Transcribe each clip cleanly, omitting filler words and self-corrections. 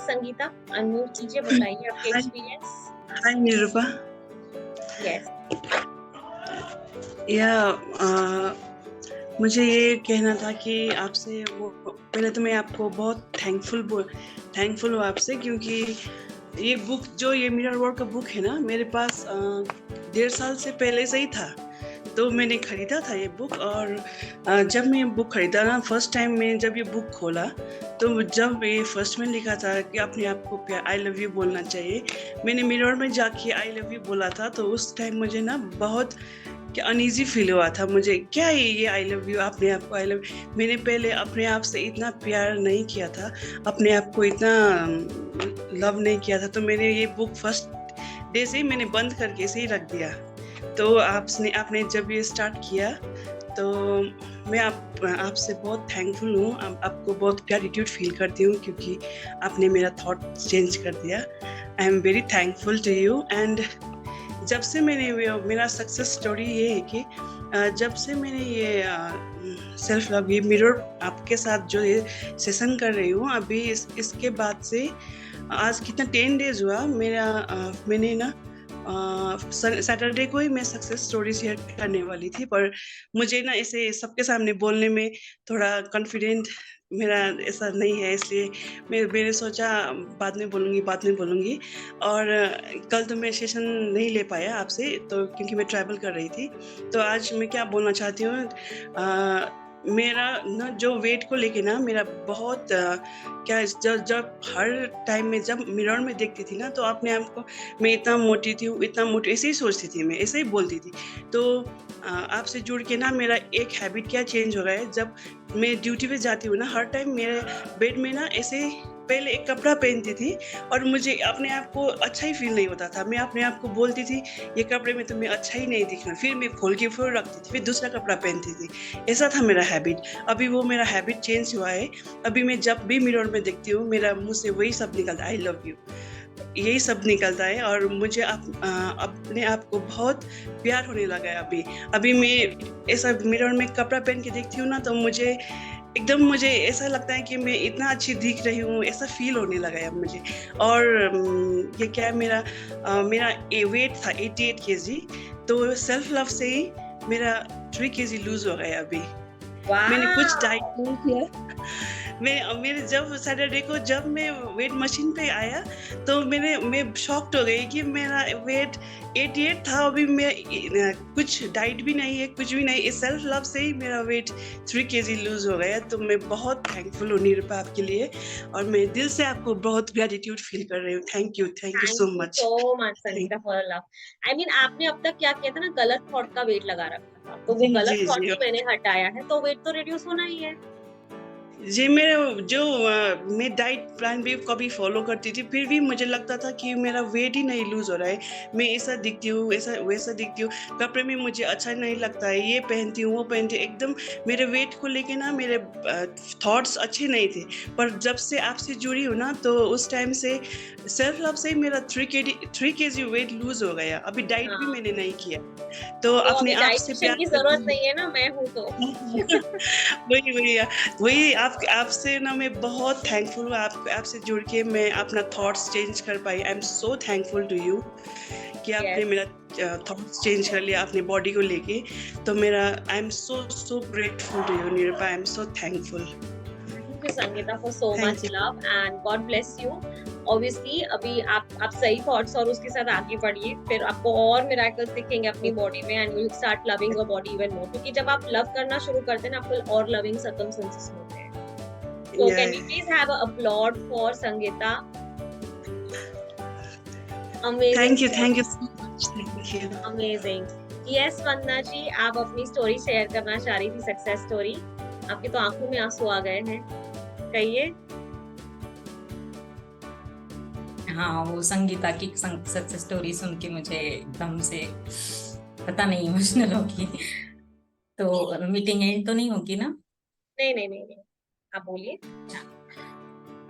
Sangeeta, unmute कीजिए, बताइए आपके हाय एक्सपीरियंस। हाय निरूपा। यस। या मुझे ये कहना था कि आपसे वो पहले तो मैं आपको बहुत थैंकफुल हूँ आपसे, क्योंकि ये बुक जो ये मिरर वर्क का बुक है ना, मेरे पास 1.5 साल से पहले से ही था। तो मैंने खरीदा था ये बुक, और जब मैं ये बुक खरीदा ना, फर्स्ट टाइम मैं जब ये बुक खोला, तो जब ये फर्स्ट में लिखा था कि अपने आप को प्यार आई लव यू बोलना चाहिए, मैंने मिरर में जाके आई लव यू बोला था। तो उस टाइम मुझे ना बहुत क्या अनईजी फील हुआ था। मुझे क्या है ये आई लव यू, अपने आप को आई लव। मैंने पहले अपने आप से इतना प्यार नहीं किया था, अपने आप को इतना लव नहीं किया था। तो मैंने ये बुक फर्स्ट डे से ही मैंने बंद करके ऐसे ही रख दिया। तो आपने जब ये स्टार्ट किया, तो मैं आपसे बहुत थैंकफुल हूँ। आपको बहुत ग्रैटिट्यूड फील करती हूँ, क्योंकि आपने मेरा थॉट चेंज कर दिया। I am very thankful to you. And जब से मेरा सक्सेस स्टोरी ये है कि जब से मैंने ये सेल्फ लव ये मिरर आपके साथ जो ये सेशन कर रही हूँ अभी, इसके बाद से आज कितना 10 डेज हुआ मेरा। मैंने ना सैटरडे को ही मैं सक्सेस स्टोरी शेयर करने वाली थी, पर मुझे ना ऐसे सबके सामने बोलने में थोड़ा कॉन्फिडेंट मेरा ऐसा नहीं है, इसलिए मैंने सोचा बाद में बोलूँगी। और कल तो मैं सेशन नहीं ले पाया आपसे, तो क्योंकि मैं ट्रैवल कर रही थी। तो आज मैं क्या बोलना चाहती हूँ, मेरा ना जो वेट को लेके ना मेरा बहुत क्या जब जब हर टाइम में जब मिरर में देखती थी ना, तो अपने आप को मैं इतना मोटी ऐसे ही सोचती थी, मैं ऐसे ही बोलती थी। तो आपसे जुड़ के ना मेरा एक हैबिट क्या चेंज हो रहा है, जब मैं ड्यूटी पे जाती हूँ ना, हर टाइम मेरे बेड में ना ऐसे पहले एक कपड़ा पहनती थी, और मुझे अपने आप को अच्छा ही फील नहीं होता था। मैं अपने आप को बोलती थी ये कपड़े में तुम्हें अच्छा ही नहीं दिख रहा, फिर मैं खोल के फिर रखती थी, फिर दूसरा कपड़ा पहनती थी। ऐसा था मेरा हैबिट। अभी वो मेरा हैबिट चेंज हुआ है। अभी मैं जब भी मिरर में देखती हूँ, मेरा मुंह से वही सब निकलता है, आई लव यू, यही सब निकलता है। और मुझे अपने आप को बहुत प्यार होने लगा है अभी। अभी मैं ऐसा मिरर में कपड़ा पहन के देखती हूँ ना, तो मुझे ऐसा लगता है कि मैं इतना अच्छी दिख रही हूँ, ऐसा फील होने लगा है अब मुझे। और ये क्या है, मेरा वेट था 88 केजी, तो सेल्फ लव से ही मेरा 3 केजी लूज हो गया अभी। मैंने कुछ डाइट वाओ! नहीं किया। मेरे जब सैटरडे को जब मैं वेट मशीन पे आया, तो मैं शॉक्ड हो गई कि मेरा वेट 88 था। अभी कुछ डाइट भी नहीं है, कुछ भी नहीं, इस सेल्फ लव से ही मेरा वेट 3 केजी लूज हो गया। तो मैं बहुत थैंकफुल हूँ निरूपा आपके लिए, और मैं दिल से आपको बहुत ग्रेटिट्यूड फील कर रही हूँ। Thank you thank so you much. So much thank Sangeeta for love. I mean आपने अब तक क्या किया था ना, गलत थॉट का वेट लगा रखा था, तो वो जी गलत जी थॉट जी भी मैंने हटाया है, तो वेट तो रिड्यूस होना ही है। जी। मैं डाइट प्लान भी कभी फॉलो करती थी, फिर भी मुझे लगता था कि मेरा वेट ही नहीं लूज हो रहा है। मैं ऐसा दिखती हूँ, ऐसा वैसा दिखती हूँ, कपड़े में मुझे अच्छा नहीं लगता है, ये पहनती हूँ वो पहनती हूँ, एकदम मेरे वेट को लेके ना मेरे थॉट्स अच्छे नहीं थे। पर जब से आपसे जुड़ी हूँ ना, तो उस टाइम से सेल्फ लव से ही मेरा 3 केजी वेट लूज हो गया। अभी डाइट भी हाँ, मैंने नहीं किया, तो तो अपने अभी आप से डाइटिशियन प्यार की जरूरत करती नहीं है ना, मैं हूँ तो। वही वही वही आपसे ना मैं बहुत थैंकफुल हूँ। आपसे जुड़ के मैं अपना थॉट्स चेंज कर पाई। I am so thankful to you कि आपने यस। मेरा थॉट्स चेंज कर लिया अपनी बॉडी को लेके। तो मेरा I am so grateful to you Nirupa, I am so thankful. Thank you Sangeeta for so much thank you. Love and God bless you. Obviously अभी आप सही थॉट्स और उसके साथ आगे बढ़िए, फिर आपको और मिराकल्स दिखेंगे अपनी बॉडी में and you will start loving your body even more, क्योंकि जब आप लव करना शुरू करते हैं ना, आपको और लविंग सर्कमस्टेंसेस मिलते हैं। So can we please have a applaud for Sangeeta? Amazing thank story, you so much. Thank you. amazing. Yes, वंदना जी, आप अपनी स्टोरी शेयर करना चाह रही थी, सक्सेस स्टोरी। आपकी तो आंखों में आंसू आ गए हैं, कहिए। हाँ, वो संगीता की सक्सेस स्टोरी सुन के मुझे एकदम से पता नहीं इमोशनल होगी। तो मीटिंग एंड तो नहीं होगी ना? नहीं नहीं नहीं नहीं, आप बोलिए।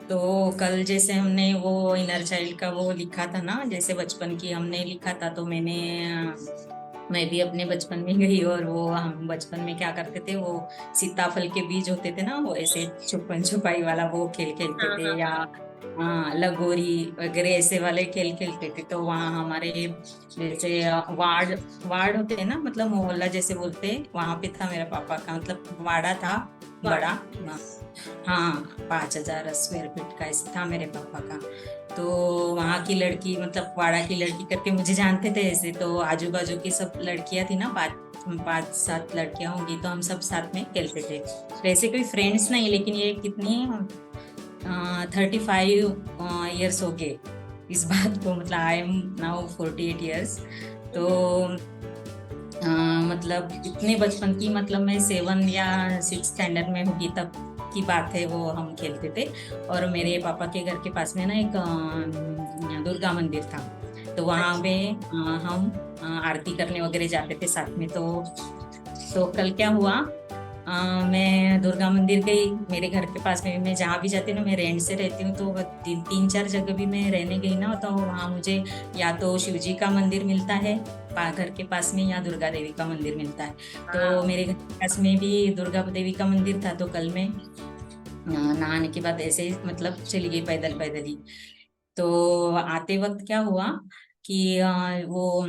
तो कल जैसे हमने वो इनर चाइल्ड का वो लिखा था ना, जैसे बचपन की हमने लिखा था, तो मैं भी अपने बचपन में गई, और वो हम बचपन में क्या करते थे, वो सीताफल के बीज होते थे ना, वो ऐसे छुपन छुपाई वाला वो खेल खेलते हाँ हाँ थे, या हाँ। हाँ, लगोरी वगैरह ऐसे वाले खेल खेलते थे। तो वहाँ हमारे जैसे वार्ड वार्ड होते हैं ना, मतलब मोहल्ला जैसे बोलते हैं, वहां पे था मेरा पापा का, मतलब वाड़ा था बड़ा। वाड़ा। हाँ, 5,000 स्क्वायर फीट का ऐसे था मेरे पापा का। तो वहाँ की लड़की, मतलब वाड़ा की लड़की करके मुझे जानते थे ऐसे। तो आजू बाजू की सब लड़कियां थी ना, पाँच पाँच सात लड़कियां होंगी, तो हम सब साथ में खेलते थे। तो ऐसे कोई फ्रेंड्स नहीं, लेकिन ये कितनी 35 ईयर्स हो गए इस बात को, मतलब आई एम नाउ 48 ईयर्स। तो मतलब इतने बचपन की, मतलब मैं 7 या 6 स्टैंडर्ड में होगी तब की बात है, वो हम खेलते थे। और मेरे पापा के घर के पास में ना एक दुर्गा मंदिर था। तो वहां अच्छा। पे हम आरती करने वगैरह जाते थे साथ में। तो कल क्या हुआ, मैं दुर्गा मंदिर गई। मेरे घर के पास में, मैं जहाँ भी जाती हूँ ना, मैं रेंट से रहती हूँ, तो 3-4 जगह भी मैं रहने गई ना, तो वहाँ मुझे या तो शिव जी का मंदिर मिलता है घर के पास में, या दुर्गा देवी का मंदिर मिलता है। तो हाँ। मेरे घर के पास में भी दुर्गा देवी का मंदिर था। तो कल मैं नहाने के बाद ऐसे ही मतलब चली गई पैदल पैदल ही। तो आते वक्त क्या हुआ कि वो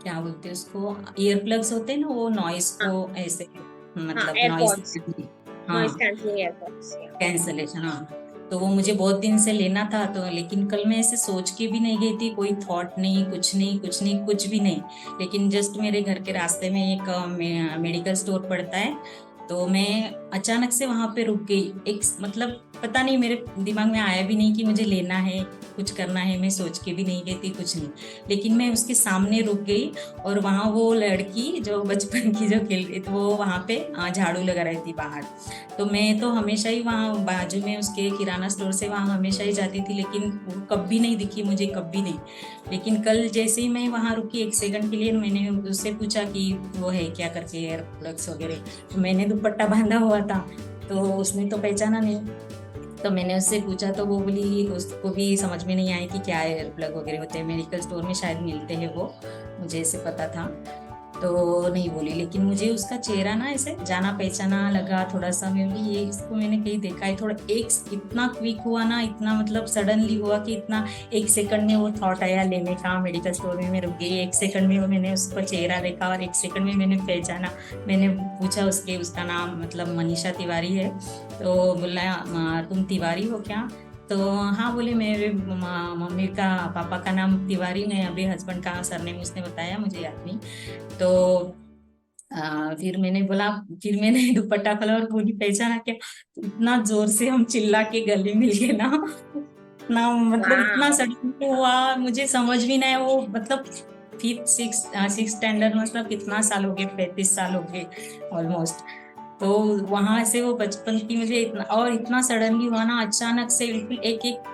क्या बोलते हैं उसको, ईयर प्लग्स होते हैं ना, वो नॉइस हाँ। को ऐसे, हाँ, मतलब नॉइस, एयरपॉड्स। नॉइस हाँ, कैंसलिंग एयरपॉड्स। कैंसलेशन, हाँ। तो वो मुझे बहुत दिन से लेना था, तो लेकिन कल मैं ऐसे सोच के भी नहीं गई थी, कोई थॉट नहीं, कुछ नहीं, कुछ नहीं, कुछ भी नहीं। लेकिन जस्ट मेरे घर के रास्ते में एक मेडिकल स्टोर पड़ता है। तो मैं अचानक से वहां पे रुक गई। एक मतलब पता नहीं, मेरे दिमाग में आया भी नहीं कि मुझे लेना है, कुछ करना है, मैं सोच के भी नहीं गई थी, कुछ नहीं। लेकिन मैं उसके सामने रुक गई। और वहां वो लड़की जो बचपन की जो खेल रही थी, वो वहां पे झाड़ू लगा रही थी बाहर। तो मैं तो हमेशा ही वहाँ बाजू में उसके किराना स्टोर से वहाँ हमेशा ही जाती थी, लेकिन वो कभी नहीं दिखी मुझे, कभी नहीं। लेकिन कल जैसे ही मैं वहाँ रुकी 1 सेकंड के लिए, मैंने उससे पूछा कि वो है क्या करके, एयर प्रोडक्ट्स वगैरह। तो मैंने दुपट्टा बांधा हुआ था, तो उसने तो पहचाना नहीं। तो मैंने उससे पूछा, तो वो बोली, उसको भी समझ में नहीं आया कि क्या एयर प्लग वगैरह होते हैं, मेडिकल स्टोर में शायद मिलते हैं वो, मुझे ऐसे पता था। तो नहीं बोली, लेकिन मुझे उसका चेहरा ना ऐसे जाना पहचाना लगा थोड़ा सा। मैं बोली, ये इसको मैंने कहीं देखा है। थोड़ा एक इतना क्विक हुआ ना, इतना मतलब सडनली हुआ कि इतना 1 सेकंड में वो थॉट आया लेने का। मेडिकल स्टोर में मैं रुक गई, 1 सेकंड में वो मैंने उसका चेहरा देखा, और 1 सेकंड में मैंने पहचाना। मैंने पूछा उसका नाम मतलब मनीषा तिवारी है। तो बोला, तुम तिवारी हो क्या?" तो हाँ बोले, मेरे मम्मी का पापा का नाम तिवारी है, अभी हस्बैंड का सरनेम उसने बताया, मुझे याद नहीं। तो फिर मैंने बोला, फिर मैंने दुपट्टा खोला और पूरी पहचाना क्या। तो इतना जोर से हम चिल्ला के गले मिल गए ना, इतना मतलब इतना वाह। सडन हुआ, मुझे समझ भी नहीं। वो मतलब 5th 6th स्टैंडर्ड, मतलब कितना साल हो गए, 35 साल हो गए ऑलमोस्ट। तो वहां से वो बचपन की मुझे इतना, और इतना सडनली हुआ ना, अचानक से बिल्कुल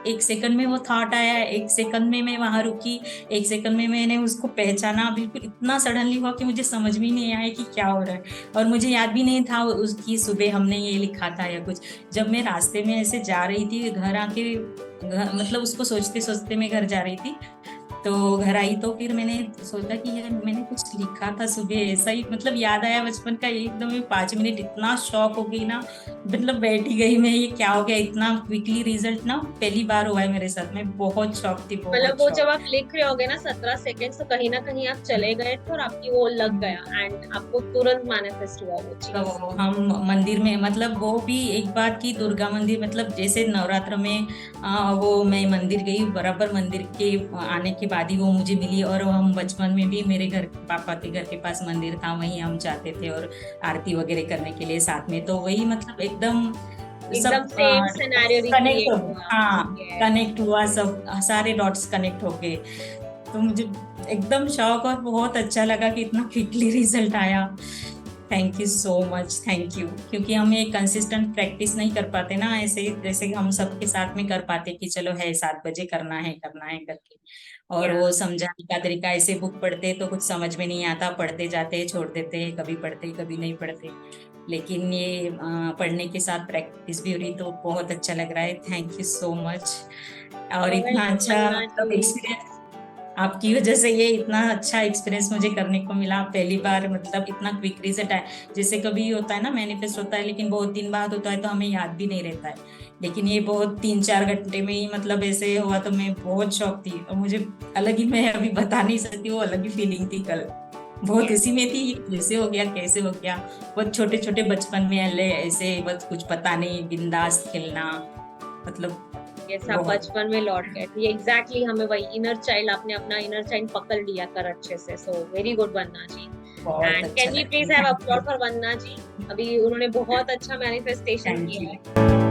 एक सेकंड में वो थॉट आया, 1 सेकंड में मैं वहां रुकी, 1 सेकंड में मैंने उसको पहचाना। बिल्कुल इतना सडनली हुआ कि मुझे समझ में नहीं आया कि क्या हो रहा है। और मुझे याद भी नहीं था उसकी सुबह हमने ये लिखा था या कुछ। जब मैं रास्ते में ऐसे जा रही थी घर आके, मतलब उसको सोचते सोचते मैं घर जा रही थी। तो घर आई तो फिर मैंने सोचा कि यार मैंने कुछ लिखा था सुबह, ऐसा ही मतलब याद आया बचपन का एकदम ही 5 मिनट। इतना शॉक हो गई ना, मतलब बैठी गई मैं, ये क्या हो गया, इतना क्विकली रिजल्ट ना पहली बार हुआ है मेरे साथ में। बहुत शॉक थी, मतलब बहुत वो जब शॉक। आप लिख रहे होगे ना 17 सेकेंड, तो कहीं ना कहीं आप चले गए थे और आपकी वो लग गया एंड आपको तुरंत मैनिफेस्ट हुआ वो तो चीज। हम मंदिर में, मतलब वो भी एक बात की, दुर्गा मंदिर, मतलब जैसे नवरात्र में वो मैं मंदिर गई, बराबर मंदिर के आने के बाद ही वो मुझे मिली। और हम बचपन में भी मेरे घर, पापा के घर के पास मंदिर था, वहीं हम जाते थे और आरती वगैरह करने के लिए साथ में। तो वही मतलब एकदम एकदम सब सेम सिनेरियो कनेक्ट हो, रिक्रिएट हुआ। हाँ, यस। कनेक्ट हुआ, सब सारे डॉट्स कनेक्ट हो गए। तो मुझे एकदम शौक और बहुत अच्छा लगा कि इतना क्विकली रिजल्ट आया। Thank you so much, thank you. क्योंकि हम ये कंसिस्टेंट प्रैक्टिस नहीं कर पाते ना, ऐसे जैसे हम सबके साथ में कर पाते कि चलो है 7 बजे करना है करके। और या वो समझाने का तरीका, ऐसे बुक पढ़ते तो कुछ समझ में नहीं आता, पढ़ते जाते छोड़ देते, कभी पढ़ते कभी नहीं पढ़ते। लेकिन ये पढ़ने के साथ प्रैक्टिस भी हो रही, तो बहुत अच्छा लग रहा है। Thank you so much. और इतना वेलकम अच्छा मन्ना मतलब जी। एक्सपीरियंस, आपकी वजह से ये इतना अच्छा एक्सपीरियंस मुझे करने को मिला पहली बार, मतलब इतना क्विक रिजल्ट है। जैसे कभी होता है ना, मैनिफेस्ट होता है लेकिन बहुत दिन बाद होता है, तो हमें याद भी नहीं रहता है। लेकिन ये बहुत 3-4 घंटे में ही मतलब ऐसे हुआ, तो मैं बहुत शौक थी और मुझे अलग ही, मैं अभी बता नहीं सकती, वो अलग ही फीलिंग थी कल, बहुत यस उसी में थी, ये कैसे हो गया कैसे हो गया। बहुत छोटे छोटे बचपन में ऐसे बस कुछ पता नहीं, बिंदास खेलना, मतलब यस, आप बहुत। बचपन में लौट गए थे। एग्जैक्टली हमें वही इनर चाइल्ड, आपने अपना इनर चाइल्ड पकड़ लिया कर अच्छे से। So very good Vandana ji. बहुत एंड अच्छा कैन वी लगता प्लीज है, have thank applause you. For Vandana ji? अभी उन्होंने बहुत अच्छा मैनिफेस्टेशन थैंक किया यू। है।